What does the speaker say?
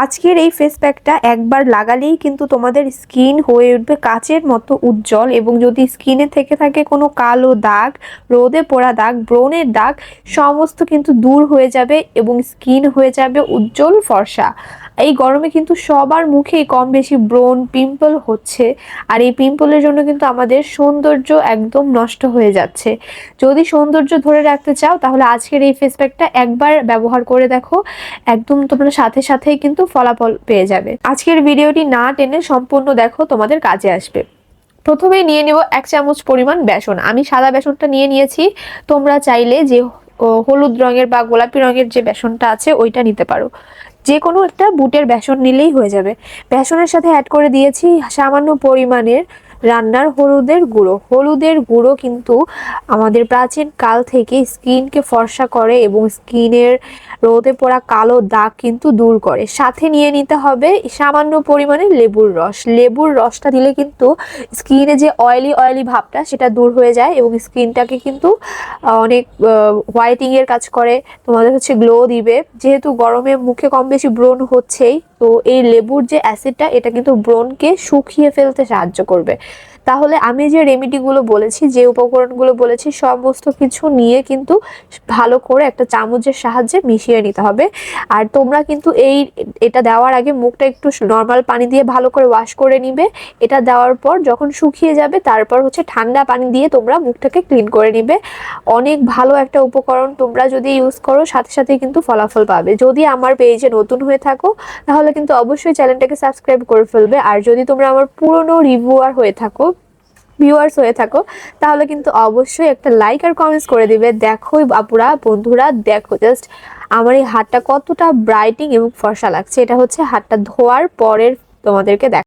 আজকের এই ফেস প্যাকটা একবার লাগালেই কিন্তু তোমাদের স্কিন হয়ে উঠবে কাচের মতো উজ্জ্বল, এবং যদি স্কিনে থেকে থাকে কোনো কালো দাগ, রোদে পোড়া দাগ, ব্রণের দাগ, সমস্ত কিন্তু দূর হয়ে যাবে এবং স্কিন হয়ে যাবে উজ্জ্বল ফর্সা। এই গরমে কিন্তু সবার মুখেই কম বেশি ব্রণ, পিম্পল হচ্ছে, আর এই পিম্পলের জন্য কিন্তু আমাদের সৌন্দর্য একদম নষ্ট হয়ে যাচ্ছে। যদি সৌন্দর্য ধরে রাখতে চাও তাহলে আজকের এই ফেস প্যাকটা একবার ব্যবহার করে দেখো, একদম তোমরা সাথে সাথেই কিন্তু ফলাফল পেয়ে যাবে। আজকের ভিডিওটি না টেনে সম্পূর্ণ দেখো, তোমাদের কাজে আসবে। প্রথমে নিয়ে নেব 1 চামচ পরিমাণ বেসন। আমি সাদা বেসনটা নিয়ে নিয়েছি, তোমরা চাইলে যে হলুদ রঙের বা গোলাপি রঙের যে বেসনটা আছে ওইটা নিতে পারো। যে কোনো একটা বুটের বেসন নিলেই হয়ে যাবে। বেসনের সাথে অ্যাড করে দিয়েছি সামান্য পরিমাণের রান্নার হলুদের গুঁড়ো। হলুদের গুঁড়ো কিন্তু আমাদের প্রাচীন কাল থেকে স্কিনকে ফর্সা করে এবং স্কিনের রোদে পড়া কালো দাগ কিন্তু দূর করে। সাথে নিয়ে নিতে হবে সামান্য পরিমাণে লেবুর রস। লেবুর রসটা দিলে কিন্তু স্কিনে যে অয়েলি ভাবটা সেটা দূর হয়ে যায় এবং স্কিনটাকে কিন্তু অনেক হোয়াইটিং এর কাজ করে, তোমাদের গ্লো দিবে। যেহেতু গরমে মুখে কম বেশি ব্রণ হচ্ছেই, তো এই লেবুর যে অ্যাসিডটা এটা কিন্তু ব্রণকে শুকিয়ে ফেলতে সাহায্য করবে। তাহলে আমি যে রেমেডিগুলো বলেছি, যে উপকরণগুলো বলেছি, সমস্ত কিছু নিয়ে কিন্তু ভালো করে একটা চামচের সাহায্যে মিশিয়ে নিতে হবে। আর তোমরা কিন্তু এটা দেওয়ার আগে মুখটা একটু নর্মাল পানি দিয়ে ভালো করে ওয়াশ করে নিবে। এটা দেওয়ার পর যখন শুকিয়ে যাবে তারপর ঠান্ডা পানি দিয়ে তোমরা মুখটাকে ক্লিন করে নিবে। অনেক ভালো একটা উপকরণ, তোমরা যদি ইউজ করো সাথে সাথে কিন্তু ফলাফল পাবে। যদি আমার পেজে নতুন হয়ে থাকো তাহলে কিন্তু অবশ্যই চ্যানেলটাকে সাবস্ক্রাইব করে ফেলবে। আর যদি তোমরা আমার পুরনো ভিউয়ার্স হয়ে থাকো তাহলে কিন্তু অবশ্যই একটা লাইক আর কমেন্টস করে দিবে। দেখো আপুরা, বন্ধুরা, দেখো জাস্ট আমার এই হাতটা কতটা ব্রাইটিং এবং ফর্সা লাগছে। এটা হাতটা ধোয়ার পরের তোমাদেরকে দেখ।